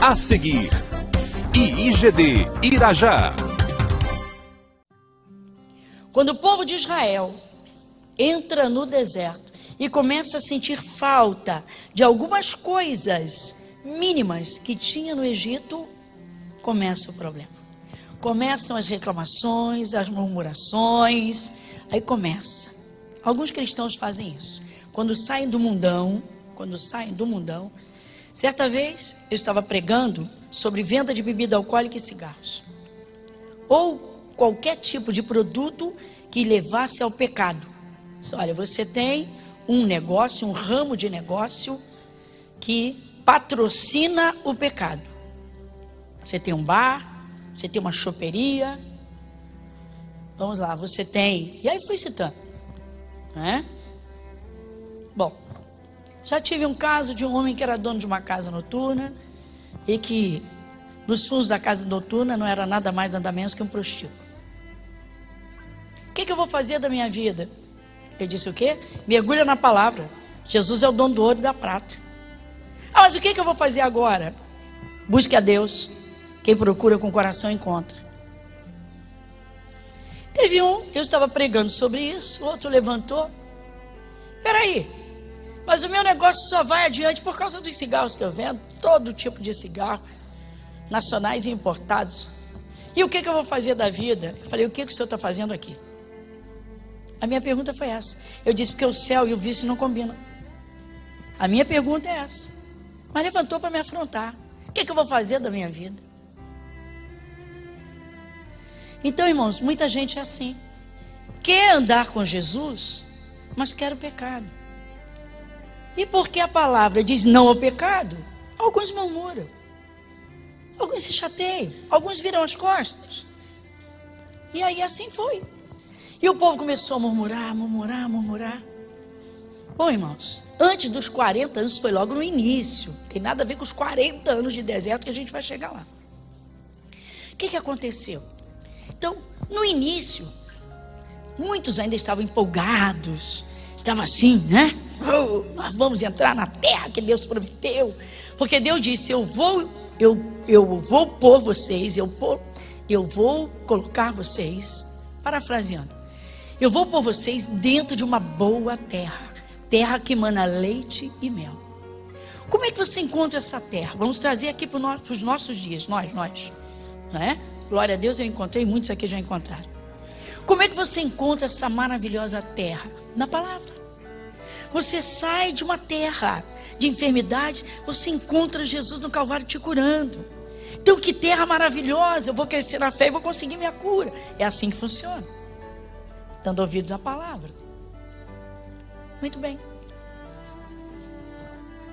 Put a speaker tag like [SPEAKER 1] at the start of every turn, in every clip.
[SPEAKER 1] A seguir, IIGD Irajá.
[SPEAKER 2] Quando o povo de Israel entra no deserto e começa a sentir falta de algumas coisas mínimas que tinha no Egito, começa o problema. Começam as reclamações, as murmurações, aí começa. Alguns cristãos fazem isso. Quando saem do mundão, certa vez eu estava pregando sobre venda de bebida alcoólica e cigarros. Ou qualquer tipo de produto que levasse ao pecado. Olha, você tem um negócio, um ramo de negócio que patrocina o pecado. Você tem um bar, você tem uma choperia, vamos lá, você tem... E aí fui citando, né? Bom, já tive um caso de um homem que era dono de uma casa noturna e que nos fundos da casa noturna não era nada mais, nada menos que um prostíbulo. O que eu vou fazer da minha vida? Eu disse o quê? Mergulha na palavra. Jesus é o dono do ouro e da prata. Ah, mas o que eu vou fazer agora? Busque a Deus. Quem procura com o coração encontra. Teve um, eu estava pregando sobre isso, o outro levantou. Peraí, mas o meu negócio só vai adiante por causa dos cigarros que eu vendo, todo tipo de cigarro, nacionais e importados. E o que eu vou fazer da vida? Eu falei, o que o senhor está fazendo aqui? A minha pergunta foi essa. Eu disse, porque o céu e o vício não combinam. A minha pergunta é essa. Mas levantou para me afrontar. O que eu vou fazer da minha vida? Então, irmãos, muita gente é assim. Quer andar com Jesus, mas quer o pecado. E porque a palavra diz não ao pecado, alguns murmuram. Alguns se chateiam. Alguns viram as costas. E aí assim foi. E o povo começou a murmurar. Bom, irmãos, antes dos 40 anos, foi logo no início. Tem nada a ver com os 40 anos de deserto que a gente vai chegar lá. O que aconteceu? Então, no início, muitos ainda estavam empolgados. Estavam assim, né? Oh, nós vamos entrar na terra que Deus prometeu. Porque Deus disse, eu vou pôr vocês, eu vou colocar vocês, parafraseando, eu vou pôr vocês dentro de uma boa terra, terra que emana leite e mel. Como é que você encontra essa terra? Vamos trazer aqui para os nossos dias, nós, né? Glória a Deus, eu encontrei, muitos aqui já encontraram. Como é que você encontra essa maravilhosa terra? Na palavra. Você sai de uma terra de enfermidades, você encontra Jesus no Calvário te curando. Então, que terra maravilhosa, eu vou crescer na fé e vou conseguir minha cura. É assim que funciona. Dando ouvidos à palavra. Muito bem.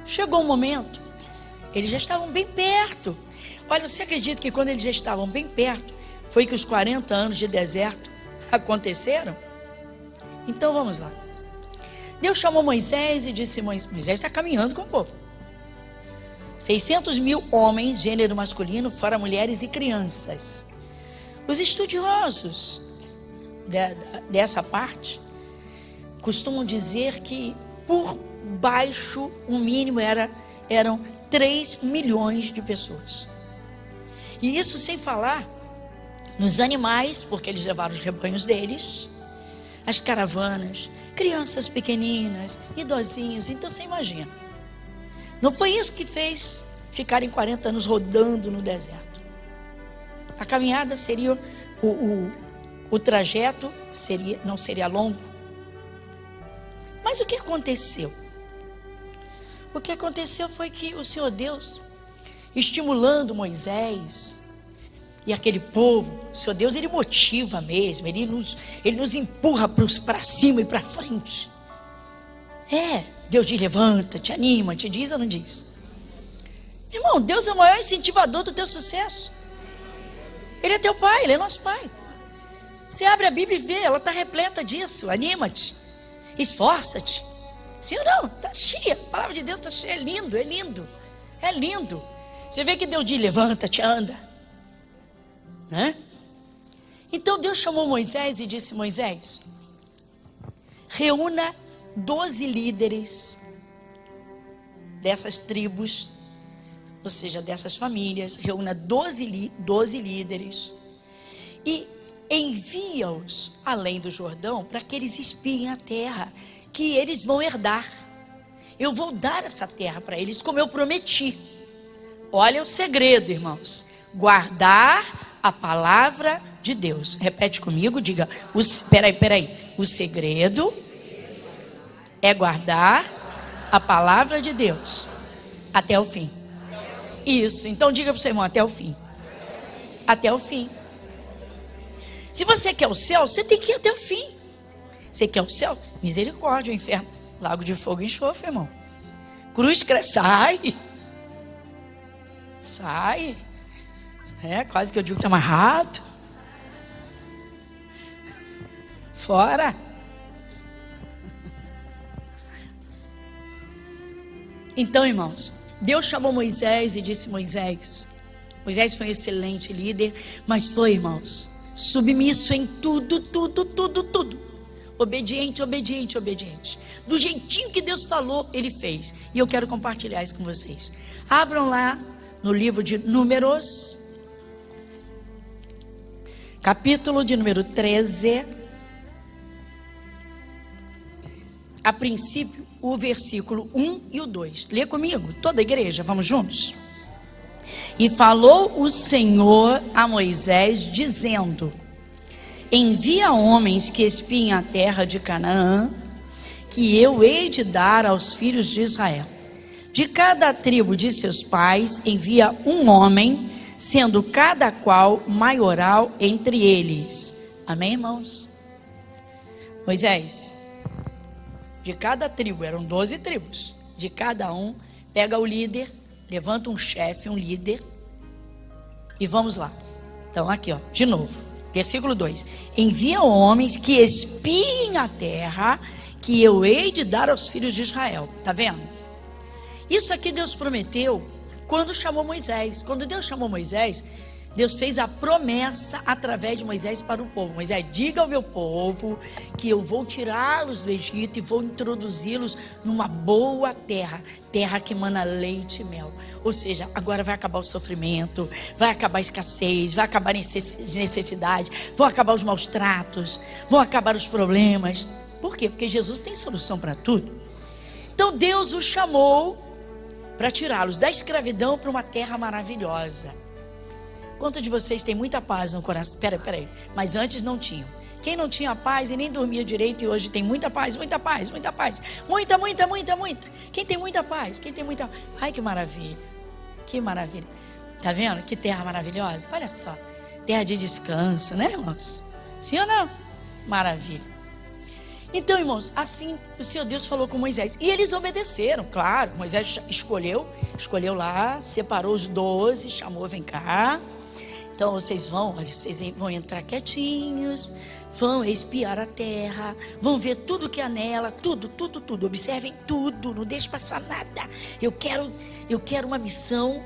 [SPEAKER 2] Chegou um momento, eles já estavam bem perto. Olha, você acredita que quando eles já estavam bem perto, foi que os 40 anos de deserto aconteceram? Então vamos lá. Deus chamou Moisés e disse, Moisés está caminhando com o povo. 600 mil homens, gênero masculino, fora mulheres e crianças. Os estudiosos dessa parte costumam dizer que por baixo o mínimo eram 3 milhões de pessoas. E isso sem falar nos animais, porque eles levaram os rebanhos deles, as caravanas, crianças pequeninas, idosinhos. Então você imagina, não foi isso que fez ficarem 40 anos rodando no deserto. A caminhada seria, o trajeto não seria longo. Mas o que aconteceu? O que aconteceu foi que o Senhor Deus, estimulando Moisés e aquele povo, o Senhor Deus, Ele motiva mesmo, Ele nos empurra para cima e para frente. Deus diz, levanta, te anima, te diz ou não diz? Irmão, Deus é o maior incentivador do teu sucesso. Ele é teu pai, Ele é nosso pai. Você abre a Bíblia e vê, ela está repleta disso. Anima-te, esforça-te. Sim ou não? Está cheia, a palavra de Deus está cheia, é lindo, é lindo. É lindo. Você vê que Deus diz, levanta-te, anda, né? Então Deus chamou Moisés e disse, Moisés, reúna 12 líderes dessas tribos, ou seja, dessas famílias, reúna 12 líderes e envia-os além do Jordão para que eles espiem a terra que eles vão herdar. Eu vou dar essa terra para eles como eu prometi. Olha o segredo, irmãos. Guardar a palavra de Deus. Repete comigo, diga. Peraí. O segredo é guardar a palavra de Deus até o fim. Isso. Então diga para o seu irmão, até o fim. Até o fim. Se você quer o céu, você tem que ir até o fim. Você quer o céu? Misericórdia, o inferno. Lago de fogo e enxofre, irmão. Cruz, sai. Sai. Quase que eu digo que está amarrado. Fora. Então, irmãos, Deus chamou Moisés e disse: Moisés foi um excelente líder, mas foi, irmãos, submisso em tudo. Obediente. Do jeitinho que Deus falou, ele fez. E eu quero compartilhar isso com vocês. Abram lá no livro de Números, capítulo de número 13. A princípio, o versículo 1 e o 2. Lê comigo, toda a igreja, vamos juntos? E falou o Senhor a Moisés, dizendo: envia homens que espiem a terra de Canaã, que eu hei de dar aos filhos de Israel. De cada tribo de seus pais, envia um homem, sendo cada qual maioral entre eles. Amém, irmãos? Moisés, de cada tribo, eram 12 tribos, de cada um, pega o líder, levanta um chefe, um líder, e vamos lá. Então aqui, ó, de novo, versículo 2, envia homens que espiem a terra, que eu hei de dar aos filhos de Israel. Tá vendo? Isso aqui Deus prometeu quando chamou Moisés. Quando Deus chamou Moisés, Deus fez a promessa através de Moisés para o povo. Moisés, diga ao meu povo que eu vou tirá-los do Egito e vou introduzi-los numa boa terra, terra que emana leite e mel. Ou seja, agora vai acabar o sofrimento, vai acabar a escassez, vai acabar a necessidade, vão acabar os maus tratos, vão acabar os problemas. Por quê? Porque Jesus tem solução para tudo. Então Deus os chamou para tirá-los da escravidão para uma terra maravilhosa. Quantos de vocês têm muita paz no coração? Peraí. Mas antes não tinham. Quem não tinha paz e nem dormia direito e hoje tem muita paz. Muita. Quem tem muita paz? Ai, que maravilha. Que maravilha. Tá vendo? Que terra maravilhosa. Olha só. Terra de descanso, né, irmãos? Sim ou não? Maravilha. Então, irmãos, assim o Senhor Deus falou com Moisés. E eles obedeceram, claro. Moisés escolheu lá, separou os 12, chamou, vem cá. Então vocês vão entrar quietinhos, vão espiar a terra, vão ver tudo que há nela, tudo. Observem tudo, não deixe passar nada. Eu quero uma missão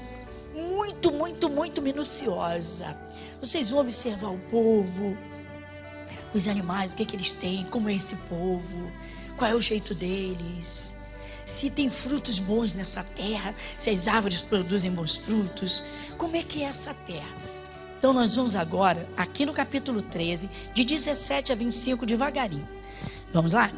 [SPEAKER 2] muito minuciosa. Vocês vão observar o povo, os animais, o que eles têm, como é esse povo, qual é o jeito deles, se tem frutos bons nessa terra, se as árvores produzem bons frutos, como é que é essa terra? Então nós vamos agora, aqui no capítulo 13, de 17 a 25, devagarinho. Vamos lá?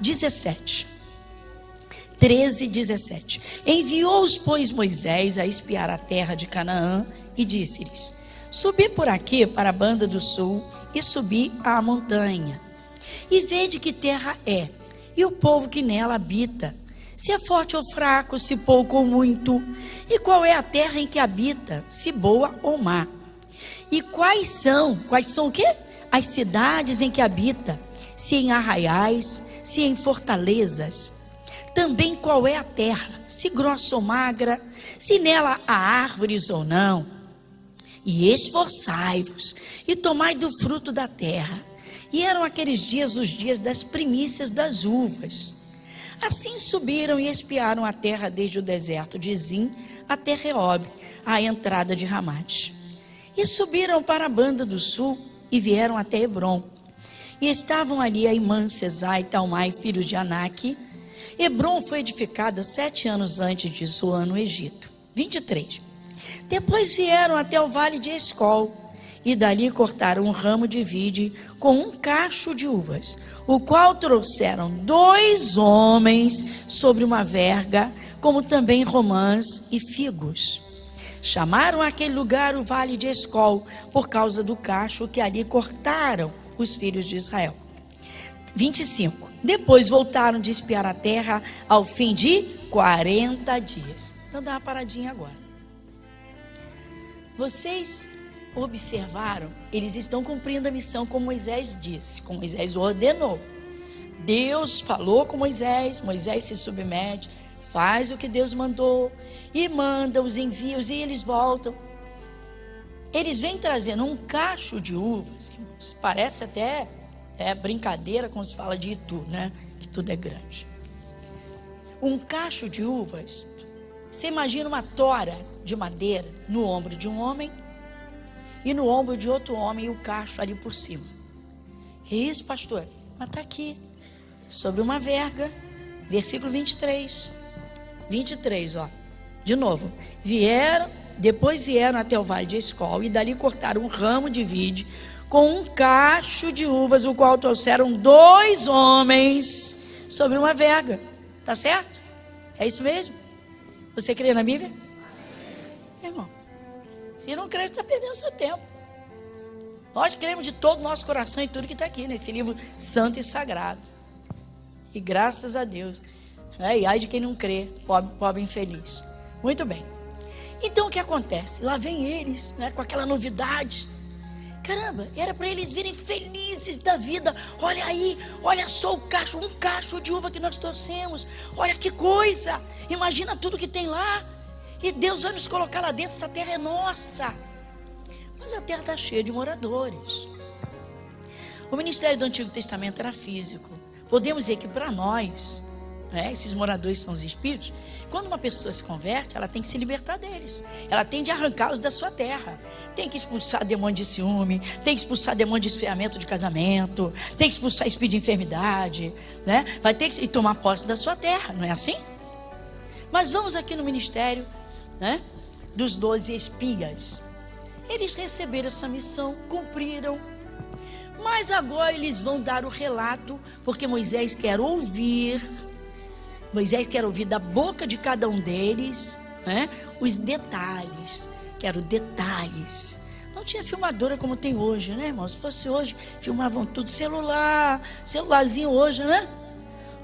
[SPEAKER 2] 13, 17. Enviou-os, pois, Moisés a espiar a terra de Canaã e disse-lhes: subi por aqui para a banda do sul e subi à montanha. E vede que terra é, e o povo que nela habita, se é forte ou fraco, se pouco ou muito, e qual é a terra em que habita, se boa ou má. E quais são o quê? As cidades em que habita, se em arraiais, se em fortalezas. Também qual é a terra, se grossa ou magra, se nela há árvores ou não. E esforçai-vos, e tomai do fruto da terra. E eram aqueles dias os dias das primícias das uvas. Assim subiram e espiaram a terra desde o deserto de Zim até Reob, à entrada de Ramate. E subiram para a banda do sul e vieram até Hebrom. E estavam ali Aimã, Sesai e Talmai, filhos de Aнаque. Hebrom foi edificada 7 anos antes de Zoan, no Egito. 23. Depois vieram até o vale de Escol, e dali cortaram um ramo de vide com um cacho de uvas, o qual trouxeram 2 homens sobre uma verga, como também romãs e figos. Chamaram aquele lugar o vale de Escol, por causa do cacho que ali cortaram os filhos de Israel. 25. Depois voltaram de espiar a terra ao fim de 40 dias. Então dá uma paradinha agora. Vocês observaram, eles estão cumprindo a missão como Moisés disse, como Moisés ordenou. Deus falou com Moisés, Moisés se submete, faz o que Deus mandou e manda os envios e eles voltam. Eles vêm trazendo um cacho de uvas, irmãos. Parece até brincadeira quando se fala de Itu, né? Que tudo é grande. Um cacho de uvas, você imagina uma tora de madeira no ombro de um homem e no ombro de outro homem e o cacho ali por cima. Que isso, pastor? Mas está aqui, sobre uma verga, versículo 23. 23, ó. De novo. Depois vieram até o vale de Escol e dali cortaram um ramo de vide com um cacho de uvas, o qual trouxeram 2 homens sobre uma verga. Tá certo? É isso mesmo? Você crê na Bíblia? Irmão, se não crê, você está perdendo seu tempo. Nós cremos de todo o nosso coração em tudo que está aqui, nesse livro santo e sagrado. E graças a Deus. E ai de quem não crê, pobre infeliz. Muito bem. Então o que acontece? Lá vem eles, né, com aquela novidade. Caramba, era para eles virem felizes da vida. Olha aí, olha só um cacho de uva que nós trouxemos. Olha que coisa, imagina tudo que tem lá. E Deus vai nos colocar lá dentro, essa terra é nossa. Mas a terra está cheia de moradores. O ministério do Antigo Testamento era físico. Podemos dizer que para nós, esses moradores são os espíritos. Quando uma pessoa se converte, ela tem que se libertar deles. Ela tem de arrancá-los da sua terra. Tem que expulsar demônio de ciúme, tem que expulsar demônio de esfriamento de casamento, tem que expulsar espírito de enfermidade, né? Vai ter que tomar posse da sua terra, não é assim? Mas vamos aqui no ministério, né, dos 12 espias. Eles receberam essa missão, cumpriram. Mas agora eles vão dar o relato, porque Moisés quer ouvir da boca de cada um deles, né, os detalhes. Quero detalhes. Não tinha filmadora como tem hoje, né, irmão? Se fosse hoje, filmavam tudo. Celularzinho hoje, né?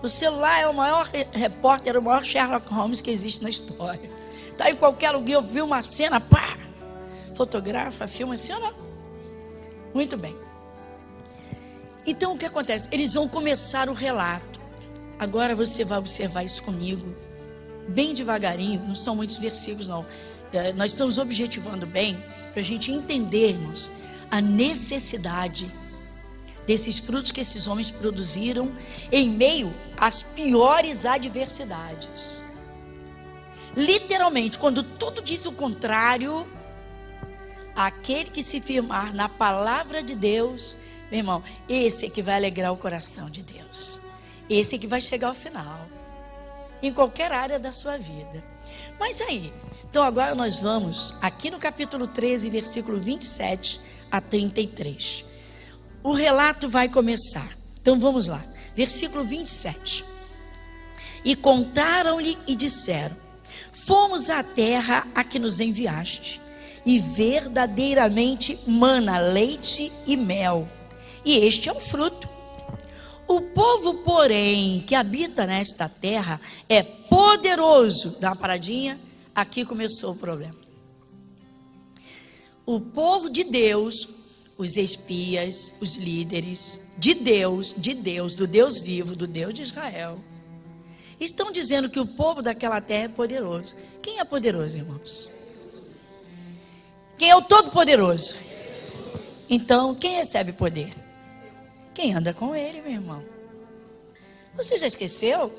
[SPEAKER 2] O celular é o maior repórter, é o maior Sherlock Holmes que existe na história. Tá em qualquer lugar, eu vi uma cena, pá! Fotografa, filma, assim ou não? Muito bem. Então o que acontece? Eles vão começar o relato. Agora você vai observar isso comigo, bem devagarinho, não são muitos versículos não. Nós estamos objetivando bem, para a gente entendermos a necessidade desses frutos que esses homens produziram em meio às piores adversidades. Literalmente, quando tudo diz o contrário, aquele que se firmar na palavra de Deus, meu irmão, esse é que vai alegrar o coração de Deus. Esse é que vai chegar ao final, em qualquer área da sua vida. Mas aí, então agora nós vamos aqui no capítulo 13, versículo 27 a 33. O relato vai começar. Então vamos lá, versículo 27. E contaram-lhe e disseram: fomos à terra a que nos enviaste, e verdadeiramente mana leite e mel, e este é o fruto. O povo, porém, que habita nesta terra é poderoso. Dá uma paradinha, aqui começou o problema. O povo de Deus, os espias, os líderes de Deus, do Deus vivo, do Deus de Israel, estão dizendo que o povo daquela terra é poderoso. Quem é poderoso, irmãos? Quem é o Todo-Poderoso? Então, quem recebe poder? Quem anda com ele, meu irmão. Você já esqueceu?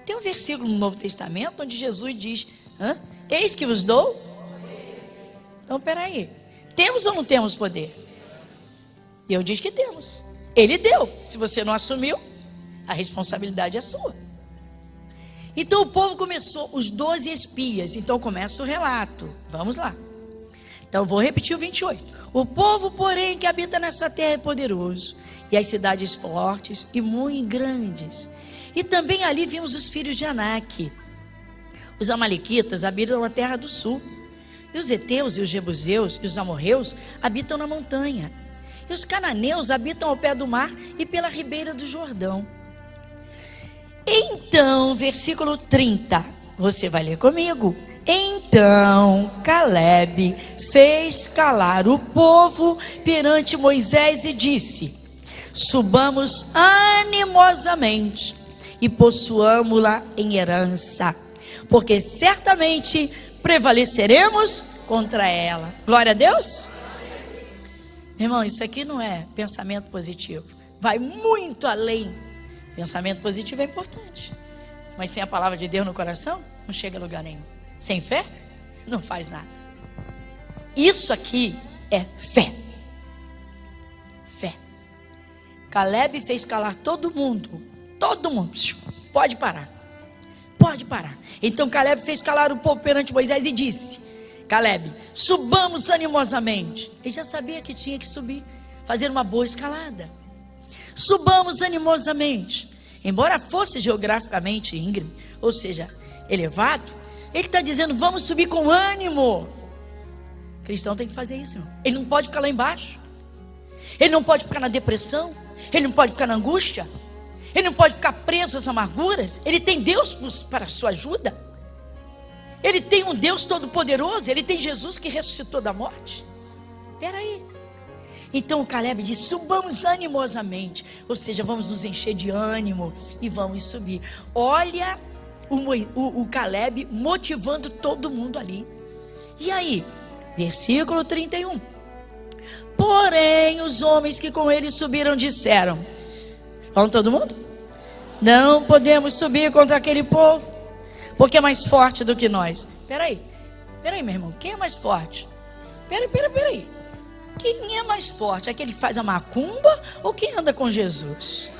[SPEAKER 2] Tem um versículo no Novo Testamento onde Jesus diz: eis que vos dou. Então, peraí. Temos ou não temos poder? Deus diz que temos. Ele deu. Se você não assumiu, a responsabilidade é sua. Então o povo começou, os 12 espias. Então começa o relato. Vamos lá. Então vou repetir o 28. O povo, porém, que habita nessa terra é poderoso, e as cidades fortes e muito grandes. E também ali vimos os filhos de Anak. Os amalequitas habitam na terra do sul. E os heteus e os jebuseus e os amorreus habitam na montanha. E os cananeus habitam ao pé do mar e pela ribeira do Jordão. Então, versículo 30, você vai ler comigo. Então Caleb fez calar o povo perante Moisés e disse: subamos animosamente e possuamo-la em herança, porque certamente prevaleceremos contra ela. Glória a Deus. Irmão, isso aqui não é pensamento positivo, vai muito além. Pensamento positivo é importante, mas sem a palavra de Deus no coração, não chega a lugar nenhum. Sem fé, não faz nada. Isso aqui é fé. Fé. Caleb fez calar todo mundo. Todo mundo. Pode parar. Pode parar. Então Caleb fez calar o povo perante Moisés e disse: Caleb, subamos animosamente. Ele já sabia que tinha que subir, fazer uma boa escalada. Subamos animosamente. Embora fosse geograficamente íngreme, ou seja, elevado, ele está dizendo: vamos subir com ânimo. O cristão tem que fazer isso, irmão. Ele não pode ficar lá embaixo. Ele não pode ficar na depressão. Ele não pode ficar na angústia. Ele não pode ficar preso às amarguras. Ele tem Deus para a sua ajuda. Ele tem um Deus todo-poderoso. Ele tem Jesus que ressuscitou da morte. Espera aí. Então o Caleb diz: subamos animosamente. Ou seja, vamos nos encher de ânimo e vamos subir. Olha o Caleb motivando todo mundo ali. E aí, versículo 31. Porém, os homens que com ele subiram disseram: vamos todo mundo? Não podemos subir contra aquele povo, porque é mais forte do que nós. Peraí, meu irmão, quem é mais forte? Peraí. Quem é mais forte? Aquele que faz a macumba ou quem anda com Jesus?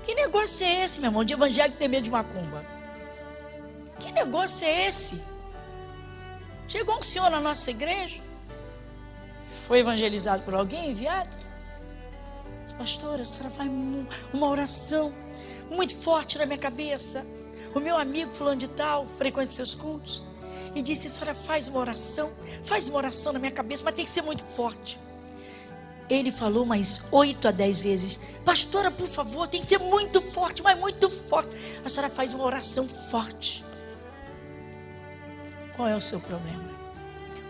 [SPEAKER 2] Que negócio é esse, meu irmão, de evangélico ter medo de macumba? Que negócio é esse? Chegou um senhor na nossa igreja, foi evangelizado por alguém, enviado. Pastora, a senhora faz uma oração muito forte na minha cabeça. O meu amigo fulano de tal frequenta seus cultos e disse: a senhora faz uma oração na minha cabeça, mas tem que ser muito forte. Ele falou mais 8 a 10 vezes: pastora, por favor, tem que ser muito forte, mas muito forte. A senhora faz uma oração forte. Qual é o seu problema?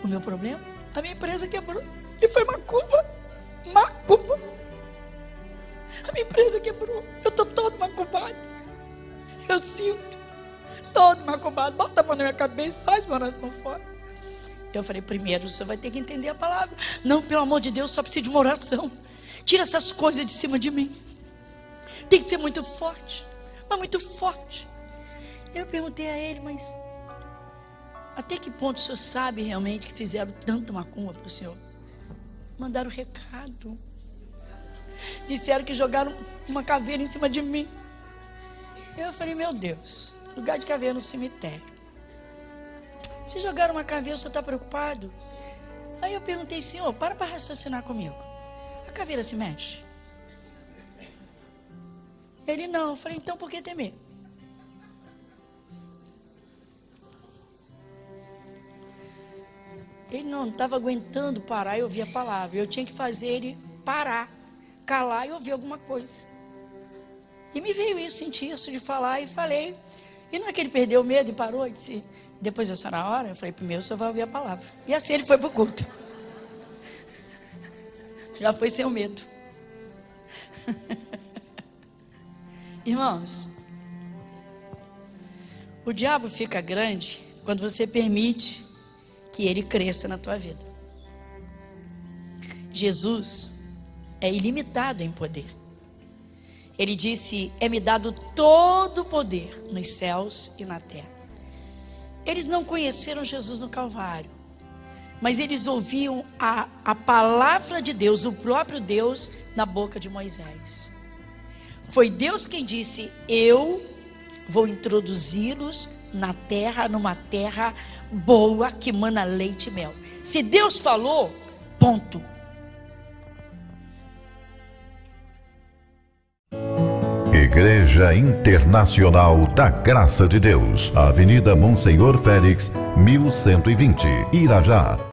[SPEAKER 2] O meu problema? A minha empresa quebrou e foi macumba. A minha empresa quebrou. Eu estou todo macumbado. Eu sinto todo macumbado. Bota a mão na minha cabeça, faz uma oração forte. Eu falei: primeiro você vai ter que entender a palavra. Não, pelo amor de Deus, só preciso de uma oração. Tira essas coisas de cima de mim. Tem que ser muito forte, mas muito forte. Eu perguntei a ele: mas até que ponto o senhor sabe realmente que fizeram tanta macumba para o senhor? Mandaram recado. Disseram que jogaram uma caveira em cima de mim. Eu falei: meu Deus, lugar de caveira no cemitério. Se jogaram uma caveira, o senhor está preocupado? Aí eu perguntei: senhor, para raciocinar comigo. A caveira se mexe? Ele: não. Eu falei: então por que temer? Ele não estava aguentando parar e ouvir a palavra. Eu tinha que fazer ele parar, calar e ouvir alguma coisa. E me veio isso, senti isso de falar e falei. E não é que ele perdeu o medo e parou e disse: depois dessa na hora, eu falei: primeiro o senhor vai ouvir a palavra. E assim ele foi para o culto. Já foi sem o medo. Irmãos, o diabo fica grande quando você permite que ele cresça na tua vida. Jesus é ilimitado em poder. Ele disse: é-me dado todo o poder nos céus e na terra. Eles não conheceram Jesus no Calvário, mas eles ouviam a palavra de Deus, o próprio Deus, na boca de Moisés. Foi Deus quem disse: eu vou introduzi-los na terra, numa terra boa que mana leite e mel. Se Deus falou, ponto.
[SPEAKER 3] Igreja Internacional da Graça de Deus, Avenida Monsenhor Félix, 1120, Irajá.